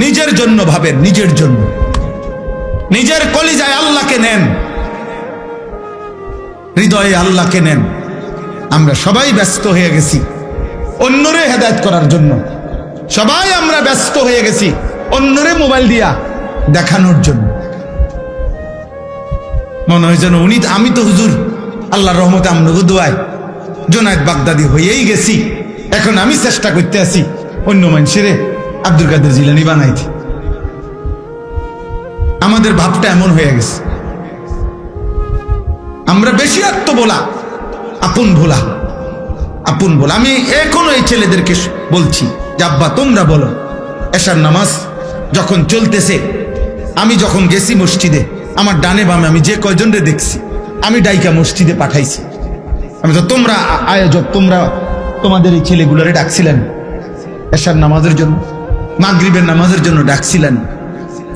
নিজের জন্য ভাবেন, নিজের জন্য। নিজের কলিজায় আল্লাহকে নেন, হৃদয়ে আল্লাহকে নেন। আমরা সবাই ব্যস্ত হয়ে গেছি অন্যরে হেদায়েত করার জন্য। সবাই আমরা ব্যস্ত হয়ে গেছি অন্যরে মোবাইল দিয়া দেখানোর জন্য। মনে হয় যেন উনি, আমি তো হুজুর আল্লাহর রহমতে আমনগো দোয়ায় জুনায়েদ বাগদাদি হয়েই গেছি, এখন আমি চেষ্টা করতে আছি অন্য মানুষের আব্দুল কাদের জিলানী বানাইতে। আমাদের ভাবটা এমন হয়ে গেছে, আমরা বেশি আত্ম বলা, আপন ভোলা, আপন বলা। আমি এখনো এই ছেলেদেরকে বলছি যে আব্বা তোমরা বলো, এশার নামাজ যখন চলতেছে, আমি যখন গেছি মসজিদে, আমার ডানে বামে আমি যে কয়জনরে দেখছি আমি ডাইকা মসজিদে পাঠাইছি। আমি তো তোমরা আয়োজক, তোমরা তোমাদের এই ছেলেগুলোরে ডাকছিলেন এশার নামাজের জন্য, মাগরিবের নামাজের জন্য ডাকছিলেন,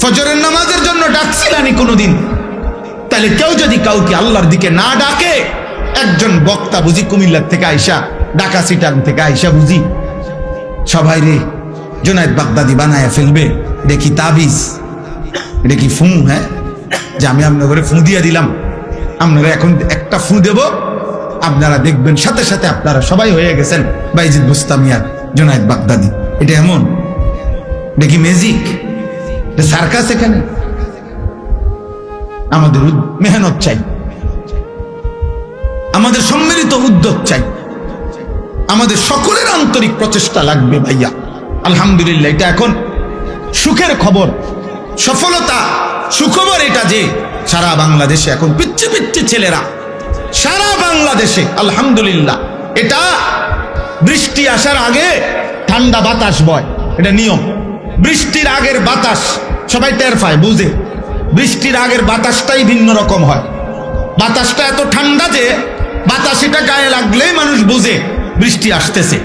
ফজরের নামাজের জন্য ডাকছিলেনই কোনোদিন? তাহলে কেউ যদি কাউকে আল্লাহর দিকে না ডাকে, একজন বক্তা বুঝি কুমিল্লার থেকে আইসা, ঢাকা সিটাং থেকে আইসা বুঝি সবাই রে জুনায়েদ বাগদাদি বানায়া ফেলবে? দেখি তাবিজ, এটা কি ফু? হ্যাঁ, যে আমি আপনাদের ফু দিয়ে দিলাম, আপনারা এখন একটা ফু দেব, আপনারা দেখবেন সাথে সাথে আপনারা সবাই হয়ে গেছেন বাইজিদ বুস্তামি আর জুনায়েদ বাগদাদি। এটা এমন? দেখি ম্যাজিক, সার্কাস। এখানে আমাদের মেহনত চাই, আমাদের সম্মিলিত উদ্যোগ চাই, আমাদের সকলের আন্তরিক প্রচেষ্টা লাগবে ভাইয়া। আলহামদুলিল্লাহ, এটা এখন সুখের খবর, সফলতা, সুখবর এটা যে সারা বাংলাদেশে এখন পিচ্ছি পিচ্ছি ছেলেরা, সারা বাংলাদেশে আলহামদুলিল্লাহ। এটা বৃষ্টি আসার আগে ঠান্ডা বাতাস বয়, এটা নিয়ম। বৃষ্টির আগের বাতাস সবাই টের পায়, বুঝে। বৃষ্টির আগের বাতাসটাই ভিন্ন রকম হয়। বাতাসটা এত ঠান্ডা যে বাতাস এটা গায়ে লাগলেই মানুষ বুঝে বৃষ্টি আসতেছে।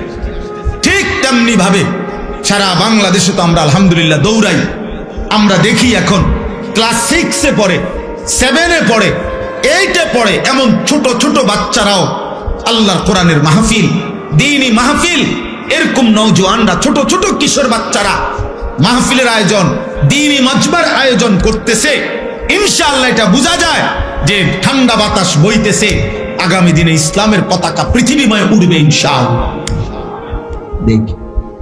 ঠিক তেমনি ভাবে সারা বাংলাদেশে তো আমরা আলহামদুলিল্লাহ দৌড়াই। আমরা দেখি এখন ক্লাস 6-এ পড়ে, 7-এ পড়ে, 8-এ পড়ে, এমন ছোট ছোট বাচ্চারাও আল্লাহর কোরআনের মাহফিল, দ্বীনি মাহফিল, এরকম নওজোয়ানরা, ছোট ছোট কিশোর বাচ্চারা মাহফিলের আয়োজন, দ্বীনি মাজমার আয়োজন করতেছে। ইনশাআল্লাহ এটা বোঝা যায় যে ঠান্ডা বাতাস বইতেছে, আগামী দিনে ইসলামের পতাকা পৃথিবীময় উড়বে ইনশাআল্লাহ। দেখি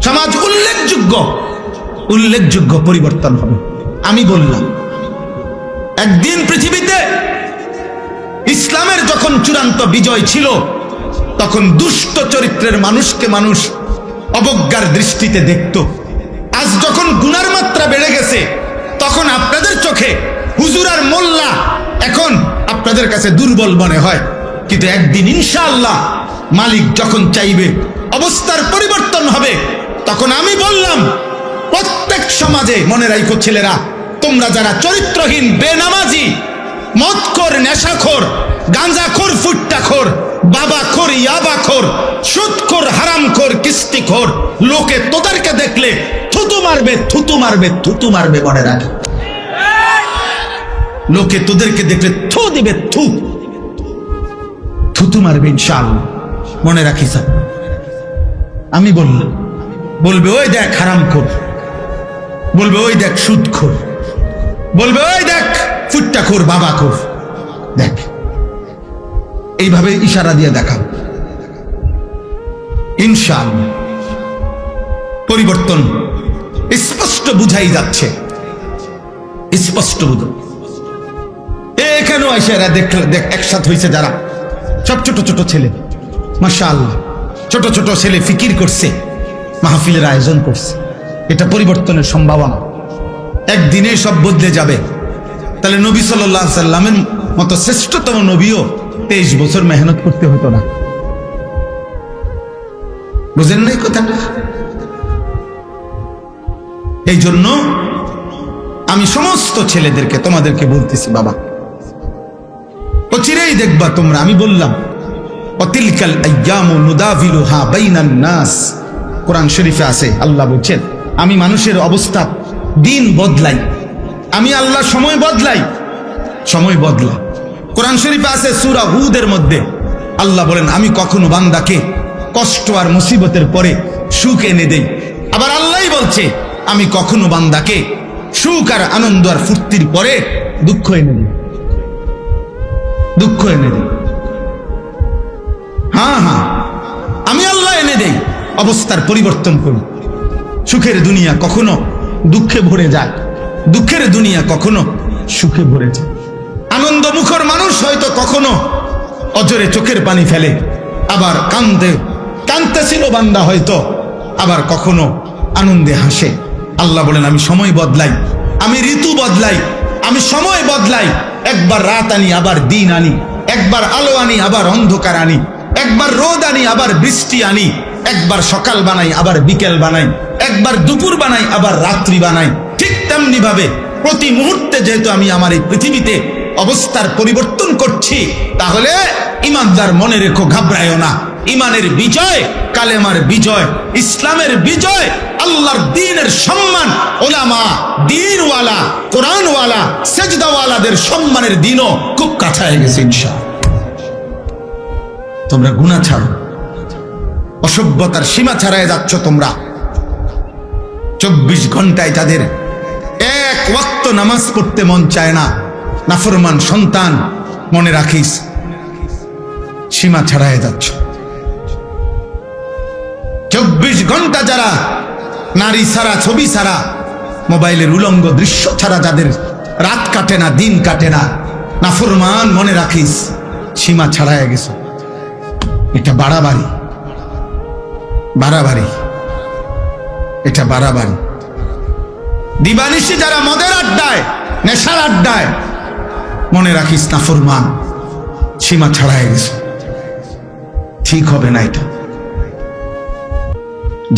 সমাজ উল্লেখযোগ্য পরিবর্তন হবে। আমি বললাম একদিন পৃথিবীতে ইসলামের যখন চূড়ান্ত বিজয় ছিল, তখন দুষ্ট চরিত্রের মানুষকে মানুষ অবজ্ঞার দৃষ্টিতে দেখত। আজ যখন গুনার মাত্রা বেড়ে গেছে, তখন আপনাদের চোখে হুজুর আর মোল্লা এখন আপনাদের কাছে দুর্বল মনে হয়। কিন্তু একদিন ইনশাআল্লাহ মালিক যখন চাইবে অবস্থার পরিবর্তন হবে, তখন আমি বললাম প্রত্যেক সমাজে, মনে রাখো ছেলেরা, তোমরা যারা চরিত্রহীন, বেনামাজি, মদখোর, নেশাখোর, গাঁজাখোর, ফুট্টাখোর, বাবাখোর, ইয়াবাখোর, সুদখোর, হারামখোর, কিস্তিখোর, লোকে তোদেরকে দেখলে থুতু মারবে, থুতু মারবে, থুতু মারবে। মনে রাখ, লোকে তোদেরকে দেখলে থু দিবে, থুতু মারবে ইনশাআল্লাহ। মনে রাখিস। আমি বলবে ওই দেখ হারামখোর, বলবে ওই দেখ সুদখোর, বলবে ওই দেখ ফুট্টাখোর, বাবাখোর, দেখ। এইভাবে ইশারা দিয়ে দেখাও। ইনশাআল্লাহ পরিবর্তন স্পষ্ট বুঝাই যাচ্ছে, স্পষ্ট বুঝো। এখানেও এসে দেখ একসাথে হয়েছে যারা, সব ছোট ছোট ছেলে, মাশাআল্লাহ, ছোট ছোট ছেলে ফিকির করছে, মাহফিলের আয়োজন করছে। এটা পরিবর্তনের সম্ভাবনা। একদিনে সব বদলে যাবে। তাহলে নবী সাল্লাল্লাহু আলাইহি সাল্লামের মতো শ্রেষ্ঠতম নবীও 23 বছর মেহনত করতে হতো না। বুঝেন নাই কথাটা? এই জন্য আমি সমস্ত ছেলেদেরকে, তোমাদেরকে বলতেছি, বাবা অচিরেই দেখবা তোমরা, আমি বললাম অতিলকাল আইয়ামু নুদাভিলুহা বাইনান নাস, কোরআন শরীফে আছে, আল্লাহ বলছেন আমি মানুষের অবস্থা দিন বদলাই, আমি আল্লাহ সময় বদলাই, সময় বদলা। কোরআন শরীফে আছে সূরা হুদের মধ্যে আল্লাহ বলেন আমি কখনো বান্দাকে কষ্ট আর মুসিবতের পরে সুখ এনে দেই। আবার আল্লাহই বলছে আমি কখনো বান্দাকে সুখ আর আনন্দ আর ফুর্তির পরে দুঃখ এনে দিই, দুঃখ এনে দিই। হ্যাঁ, আমি আল্লাহ এনে দেই, অবস্থার পরিবর্তন করি। সুখের দুনিয়া কখনো দুঃখে ভরে যায়, দুঃখের দুনিয়া কখনো সুখে ভরে যায়। আনন্দ মুখর মানুষ হয়তো কখনো অজরে চোখের পানি ফেলে, আবার কাঁদতেছিল বান্দা হয়তো, আবার কখনো আনন্দে হাসে। আল্লাহ বলেন আমি সময় বদলাই, আমি ঋতু বদলাই, আমি সময় বদলাই। একবার রাত আনি আবার দিন আনি, একবার আলো আনি আবার অন্ধকার আনি, একবার রোদ আনি আবার বৃষ্টি আনি, একবার সকাল বানাই আবার বিকেল বানাই, একবার দুপুর বানাই আবার রাত্রি বানাই। ঠিক তেমনি ভাবে প্রতি মুহূর্তে যেহেতু আমি আমার এই পৃথিবীতে অবস্থার পরিবর্তন করছি, তাহলে ইমানদার মনে রেখো, ঘাবড়ায়ও না। ইমানের বিজয়, কালেমার বিজয়, ইসলামের বিজয়, আল্লাহর দ্বীনের সম্মান, ওলামা, দ্বীনওয়ালা, কোরআনওয়ালা, সেজদাওয়ালাদের সম্মানের দিনও খুব কাছায় গেছে ইনশাআল্লাহ। তোমরা গুনাহ ছাড়ো, অসভ্যতার সীমা ছাড়াই যাচ্ছ তোমরা। 24 ঘন্টায় যাদের এক ওয়াক্ত নামাজ পড়তে মন চায় না, নাফরমান সন্তান, মনে রাখিস সীমা ছাড়াই যাচ্ছ। 24 ঘন্টা যারা নারী ছাড়া, ছবি ছাড়া, মোবাইলের উলঙ্গ দৃশ্য ছাড়া যাদের রাত কাটে না, দিন কাটে না, নাফরমান, মনে রাখিস সীমা ছাড়াই গেছে। এটা বাড়াবাড়ি, বাড়াবাড়ি, এটা বাড়াবাড়ি। দিবানিশি যারা মদের আড্ডায়, নেশার আড্ডায়, মনে রাখিস নাফরমান, সীমা ছাড়াই গেছে। ঠিক হবে না এটা।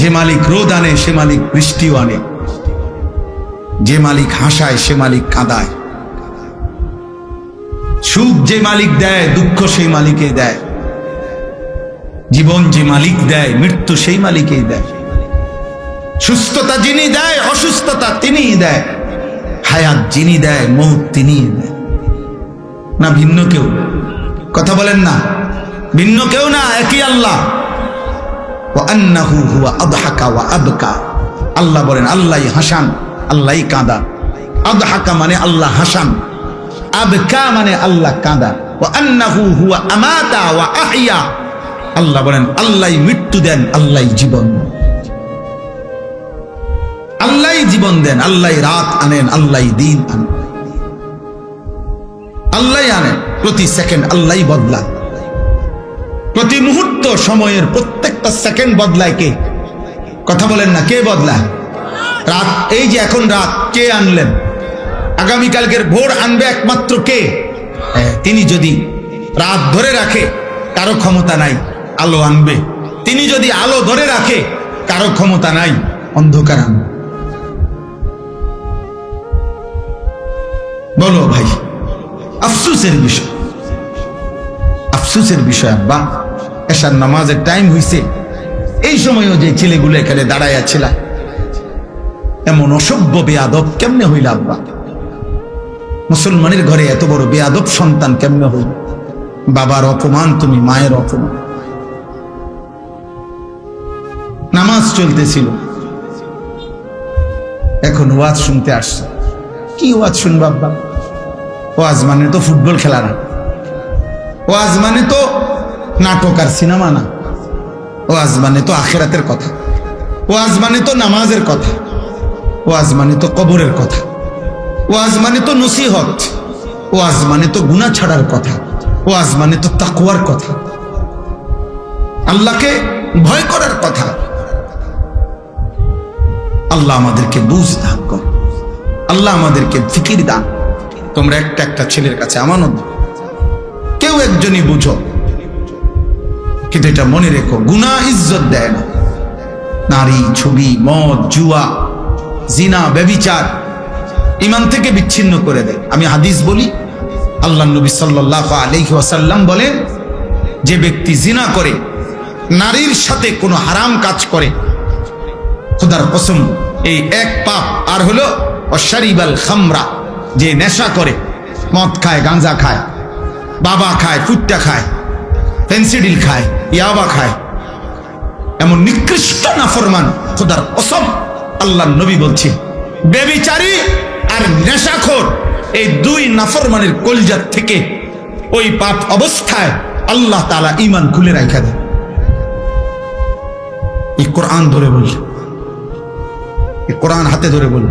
যে মালিক রোদ আনে সে মালিক বৃষ্টিও আনে, যে মালিক হাসায় সে মালিক কাঁদায়, সুখ যে মালিক দেয় দুঃখ সেই মালিকই দেয়, জীবন যে মালিক দেয় মৃত্যু সেই মালিকই দেয়, সুস্থতা যিনি দেয় অসুস্থতা তিনিই দেয়, হায়াত যিনি দেয় মৌত তিনিই দেয়। না ভিন্ন কেউ? কথা বলেন না, ভিন্ন কেউ না, একই আল্লাহ। আল্লাহ বলেন আল্লাহই হাসান, আল্লাহই কাঁদা। আদহাকা মানে আল্লাহ হাসান, আবকা মানে আল্লাহ কাঁদা। আল্লাহ বলেন আল্লাহই মৃত্যু দেন, আল্লাহই জীবন, আল্লাহই জীবন দেন, আল্লাহই রাত আনেন, আল্লাহই দিন আনেন, আল্লাহই আনেন। প্রতি সেকেন্ড আল্লাহই বদলায়, প্রতি মুহূর্ত সময়ের প্রত্যেকটা সেকেন্ড বদলায় কে? কথা বলেন না, কে বদলায়? রাত, এই যে এখন রাত, কে আনলেন? আগামীকালকের ভোর আনবে একমাত্র কে? তিনি যদি রাত ধরে রাখে কারো ক্ষমতা নাই আলো আনবে, তিনি যদি আলো ধরে রাখে কারো ক্ষমতা নাই অন্ধকার আনবে। বলো ভাই, আফসোসের বিষয়, আফসোসের বিষয়। আব্বা এশার নামাজের টাইম হইছে, এই সময়ও যে ছেলেগুলো এখানে দাঁড়াইয়া ছিল, এমন অসভ্য বেয়াদব কেমনে হইল আব্বা? মুসলমানের ঘরে এত বড় বেয়াদব সন্তান কেমনে হইল? বাবার অপমান তুমি, মায়ের অপমান। নামাজ চলতেছিল, এখন ওয়াজ শুনতে আসছে। কি ওয়াজ শুনবো আব্বা? ওয়াজ মানে তো ফুটবল খেলা না, ওয়াজ মানে তো নাটক আর সিনেমা না, ওয়াজ মানে তো আখিরাতের কথা, ওয়াজ মানে তো নামাজের কথা, ওয়াজ মানে তো কবরের কথা, ওয়াজ মানে তো নসিহত, ওয়াজ মানে তো গুনাহ ছাড়ার কথা, ওয়াজ মানে তো তাকওয়ার কথা, আল্লাহকে ভয় করার কথা। আল্লাহ আমাদেরকে বুঝ দান কর, আল্লাহ আমাদেরকে ফিকির দান। তোমরা একটা একটা ছেলের কাছে আমানত, কেউ একজনই বুঝো, কিন্তু এটা মনে রেখো, গুনাহ ইজ্জত দেয় না। নারী, ছবি, মদ, জুয়া, জিনা, ব্যভিচার ঈমান থেকে বিচ্ছিন্ন করে দেয়। আমি হাদিস বলি, আল্লাহ নবী সাল্লাল্লাহু আলাইহি ওয়াসাল্লাম বলেন, যে ব্যক্তি জিনা করে, নারীর সাথে কোনো হারাম কাজ করে, খোদার কসম এই এক পাপ। আর হলো অশারিবাল খামরা, যে নেশা করে, মদ খায়, গাঁজা খায়, বাবা খায়, ফুট্টা খায়, পেন্সিডিল খায়, ইয়াবা খায়, এমন নিকৃষ্ট নাফরমান, খোদার কসম আল্লাহর নবী বলছে, ব্যভিচারী আর নেশাখোর এই দুই নাফরমানের কলিজার থেকে ওই পাপ অবস্থায় আল্লাহ তাআলা ঈমান খুলে রাখা দেয়। এই কোরআন ধরে বলল, এই কোরআন হাতে ধরে বলল,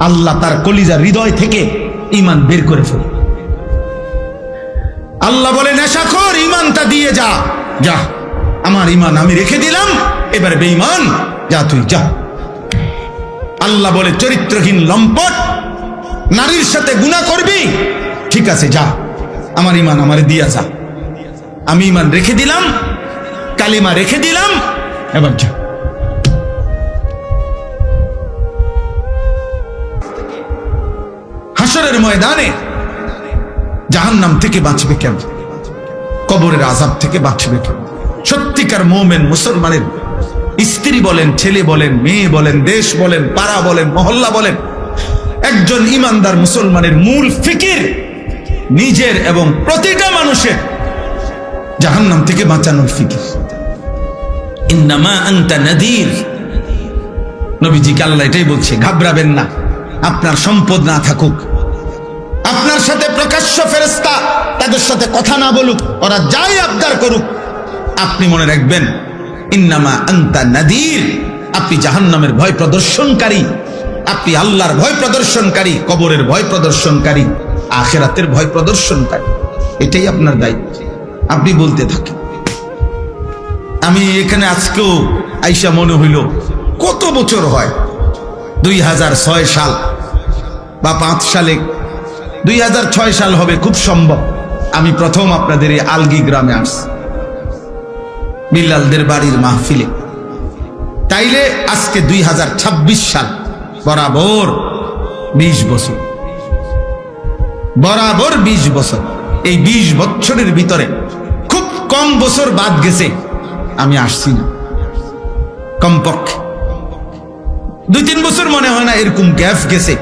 আল্লাহ তার কলিজার হৃদয় থেকে ঈমান বের করে ফেলে। আল্লাহ বলে, নেশাখোর ঈমানটা দিয়ে যা, যা, আমার ঈমান আমি রেখে দিলাম, এবারে বেঈমান যা, তুই যা। আল্লাহ বলে, চরিত্রহীন লম্পট নারীর সাথে গুনাহ করবি, ঠিক আছে যা, আমার ঈমান আমারে দিয়া যা, আমি ঈমান রেখে দিলাম, কালিমা রেখে দিলাম, এবার যা। হাসরের ময়দানে জাহান্নাম থেকে বাঁচবে কেন? কবরের আযাব থেকে বাঁচবে কেন? সত্যিকার মুমিন মুসলমানের স্ত্রী বলেন, ছেলে বলেন, মেয়ে বলেন, দেশ বলেন, পাড়া বলেন, মহল্লা বলেন, একজন ইমানদার মুসলমানের মূল ফিকির নিজের এবং প্রতিটা মানুষের জাহান্নাম থেকে বাঁচানোর ফিকির। ইন্নামা আনতা নাযীর, নবীজিকে আল্লাহ এটাই বলছে, ঘাবড়াবেন না, আপনার সম্পদ না থাকুক, আপনার সাথে প্রকাশ্য ফেরেশতা তাদের সাথে কথা না বলুক, ওরা যাই আবদার করুক, আপনি মনে রাখবেন ইন্নামা আনতা নাযীর, আপনি জাহান্নামের ভয় প্রদর্শনকারী, আপনি আল্লাহর ভয় প্রদর্শনকারী, কবরের ভয় প্রদর্শনকারী, আখিরাতের ভয় প্রদর্শনকারী। এটাই আপনার দায়িত্ব। আপনি বলতে থাকেন। আমি এখানে আজকেও আইসা মনে হইল কত বছর হয়, 2006 সাল বা 5 সালে, 2006 সাল হবে খুব সম্ভব, আমি প্রথম আপনাদের এই আলগি গ্রামে আসছি বিল্লালদের বাড়ির মাহফিলে। তাইলে আজকে 2026 সাল, বরাবর 20 বছর, বরাবর 20 বছর। এই 20 বছরের ভিতরে খুব কম বছর বাদ গেছে আমি আসছি না, কমপক্ষে 2-3 বছর মনে হয় না এরকম গ্যাপ গেছে,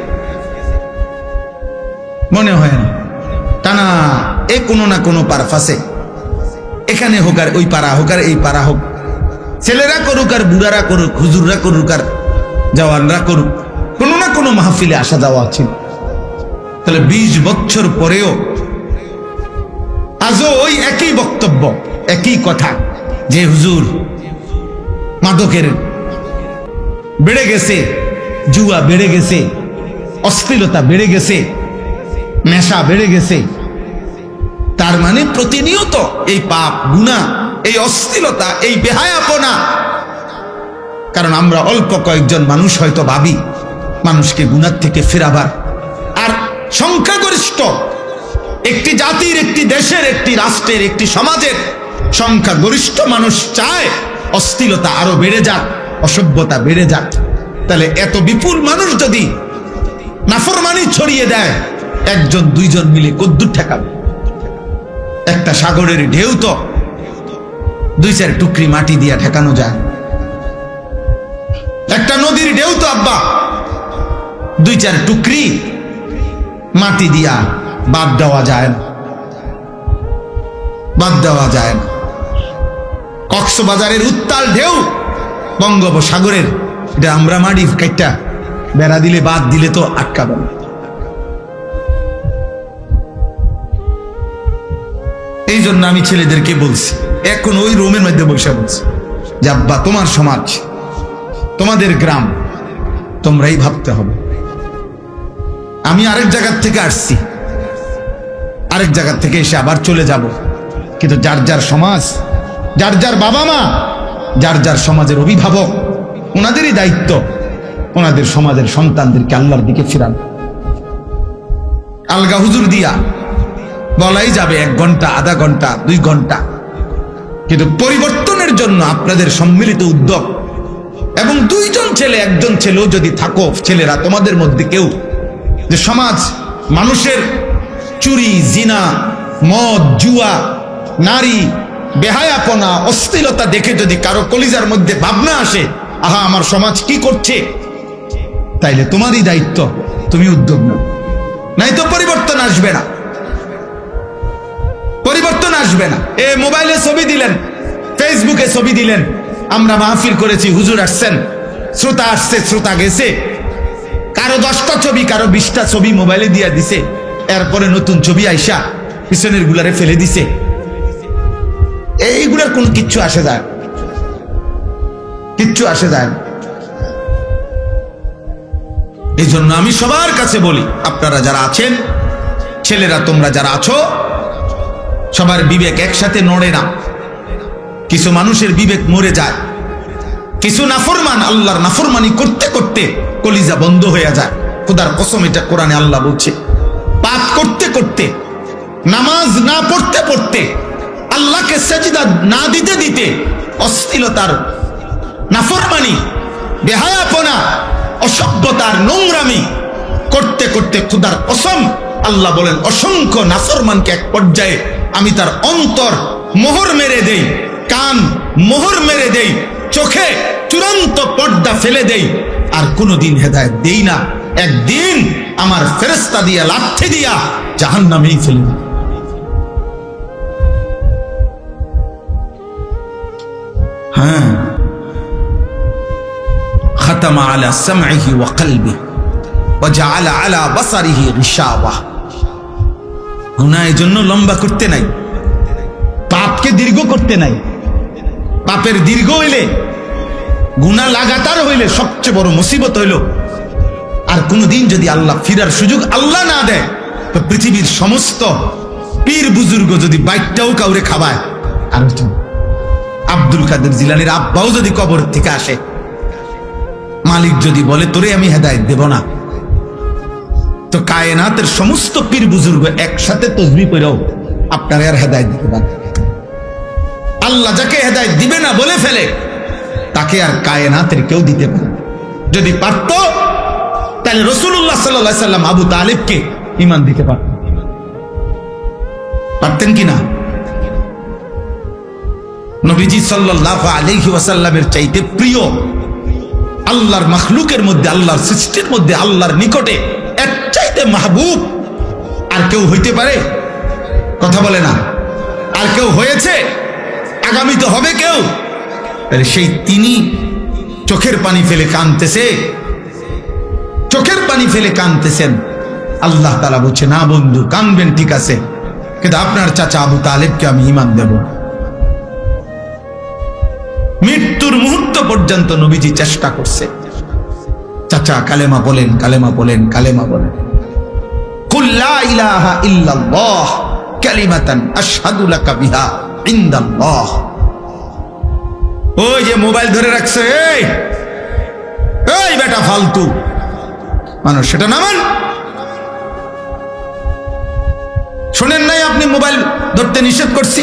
মনে হয় না, টানা এ কোনো না কোনো পারফাসে, এখানে হোক আর ওই পাড়া হোক আর এই পাড়া হোক, ছেলেরা করুক আর বুড়ারা করুক, হুজুররা করুক আর জওয়ানরা করুক, কোনো না কোনো মাহফিলে আসা যাওয়া ছিল। তাহলে 20 বছর পরেও আজও ওই একই বক্তব্য, একই কথা, যে হুজুর মাদকের বেড়ে গেছে, জুয়া বেড়ে গেছে, অশ্লীলতা বেড়ে গেছে, নেশা বেড়ে গেছে। তার মানে প্রতিনিয়ত এই পাপ, গুনাহ, এই অশ্লীলতা, এই বেহায়াপনা। কারণ আমরা অল্প কয়েকজন মানুষ হয়তো ভাবি মানুষকে গুনাহ থেকে ফেরাবার, আর সংখ্যাগরিষ্ঠ একটি জাতির, একটি দেশের, একটি রাষ্ট্রের, একটি সমাজের সংখ্যাগরিষ্ঠ মানুষ চায় অশ্লীলতা আরো বেড়ে যাক, অসভ্যতা বেড়ে যাক। তাহলে এত বিপুল মানুষ যদি নাফরমানি ছড়িয়ে দেয়, 1-2 মিলে কদ্দুর ঠেকাবে? একটা সাগরের ঢেউ তো 2-4 টুকরি মাটি দিয়া ঠেকানো যায়, একটা নদীর ঢেউ তো আব্বা 2-4 টুকরি মাটি দিয়া বাদ দেওয়া যায় না, বাদ দেওয়া যায় না। কক্সবাজারের উত্তাল ঢেউ বঙ্গোপসাগরের, এটা আমরা মাটি কাইটা বেড়া দিলে, বাদ দিলে তো আটকাবে না। এই জন্য আমি ছেলেদেরকে বলছি, এখন ওই রুমের মধ্যে বসে বলছি যে আব্বা, তোমার সমাজ, তোমাদের গ্রাম, তোমরাই ভাবতে হবে। আমি আরেক জায়গার থেকে আসছি, আরেক জায়গার থেকে এসে আবার চলে যাব, কিন্তু যার যার সমাজ, যার যার বাবা মা, যার যার সমাজের অভিভাবক, ওনাদেরই দায়িত্ব ওনাদের সমাজের সন্তানদেরকে আল্লাহর দিকে ফিরান। আলগা হুজুর দিয়া বলাই যাবে 1 ঘন্টা, আধা ঘন্টা, 2 ঘন্টা, কিন্তু পরিবর্তনের জন্য আপনাদের সম্মিলিত উদ্যোগ, এবং 2 জন ছেলে, 1 জন ছেলেও যদি থাকো, ছেলেরা তোমাদের মধ্যে কেউ, যে সমাজ মানুষের চুরি, জিনা, মদ, জুয়া, নারী, বেহায়াপনা, অশ্লীলতা দেখে যদি কারো কলিজার মধ্যে ভাবনা আসে, আহা আমার সমাজ কি করছে, তাইলে তোমারই দায়িত্ব, তুমি উদ্যোগ নাও, নাই তো পরিবর্তন আসবে না, পরিবর্তন আসবে না। এ মোবাইলে ছবি দিলেন, ফেসবুকে ছবি দিলেন, আমরা মাহফিল করেছি, হুজুর আসছেন, শ্রোতা আসছে শ্রোতা গেছে, কারো 10টা ছবি কারো 20টা ছবি মোবাইলে দিয়া দিছে, এরপরে নতুন ছবি আইসা পিছনের গুলারে ফেলে দিছে। এইগুলার কোন কিচ্ছু আসে যায়, কিচ্ছু আসে যায়। এই জন্য আমি সবার কাছে বলি, আপনারা যারা আছেন, ছেলেরা তোমরা যারা আছো, সবার বিবেক একসাথে নড়ে না। কিছু মানুষের বিবেক মরে যায়, কিছু নাফরমান আল্লাহর নাফরমানি করতে করতে কলিজা বন্ধ হয়ে যায়। খোদার কসম, এটা কোরআনে আল্লাহ বলছে। পাপ করতে করতে, নামাজ না পড়তে পড়তে, আল্লাহকে সেজদা না দিতে দিতে, অশ্লীলতার নাফরমানি, বেহায়াপনা, অসভ্যতার নোংরামি করতে করতে খোদার কসম আল্লাহ বলেন অসংখ্য নাফরমানকে এক পর্যায়ে আমি তার অন্তর মোহর মেরে দেই, কান মোহর মেরে দেই, চোখে চূড়ান্ত পর্দা ফেলে দেই, আর কোনোদিন হেদায়েত দেই না। একদিন আমার ফেরেশতা দিয়া লাথি দিয়া জাহান্নামেই ফেলে দিই। হ্যাঁ, খাতামা আলা সামঈহি ওয়া কলবিহি ওয়া জাআলা আলা বাসারিহি গিশাওয়া। গুনাহের জন্য লম্বা করতে নাই, পাপকে দীর্ঘ করতে নাই। পাপের দীর্ঘ হইলে, গুনাহ লাগাতার হইলে সবচেয়ে বড় মুসিবত হইল, আর কোনদিন যদি আল্লাহ ফিরার সুযোগ আল্লাহ না দেয়, তো পৃথিবীর সমস্ত পীর বুজুর্গ যদি বাইকটাও কাউরে খাবায়, আর আব্দুল কাদের জিলানীর আব্বাও যদি কবর থেকে আসে, মালিক যদি বলে তোরে আমি হেদায়েত দেব না, তো কায়নাতের সমস্ত পীর বুজুর্গ একসাথে তসবিহ পড়েও আপনারা আর হেদায়েত দিতে পারবে। আল্লাহ যাকে হেদায়েত দিবে না বলে ফেলে, তাকে আর কায়নাতের কেউ দিতে পারে। যদি পারত তাহলে রাসূলুল্লাহ সাল্লাল্লাহু আলাইহি সাল্লাম আবু তালিবকে ঈমান দিতে পারতেন, পারতেন কিনা? নবীজি সাল্লাল্লাহু আলাইহি ওয়াসাল্লামের চাইতে প্রিয় আল্লাহর মাখলুকের মধ্যে, আল্লাহর সৃষ্টির মধ্যে, আল্লাহর নিকটে এর চাইতে মাহবুব আর কেউ হইতে পারে? কথা বলে না। আর কেউ হয়েছে? আগামী তো হবে কেউ। তাহলে সেই তিনি চোখের পানি ফেলে কাঁদতেছে, চোখের পানি ফেলে কাঁদতেছেন। আল্লাহ তাআলা বলছে না বন্ধু, কাঁদবেন ঠিক আছে, কিন্তু আপনার চাচা আবু তালেবকে আমি ঈমান দেব। মৃত্যুর মুহূর্ত পর্যন্ত নবীজি চেষ্টা করছে, চাচা কালেমা বলেন, কালেমা বলেন, কালেমা বলেন। কুল লা ইলাহা ইল্লাল্লাহ কালিমাতান আশহাদু লাকা বিহা ইনদাল্লাহ। ওই যে মোবাইল ধরে রাখছে, এই বেটা ফালতু মানুষ, সেটা নামান। শোনেন নাই আপনি মোবাইল ধরতে নিষেধ করছি?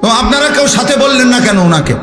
তো আপনারা কেউ সাথে বললেন না কেন ওনাকে?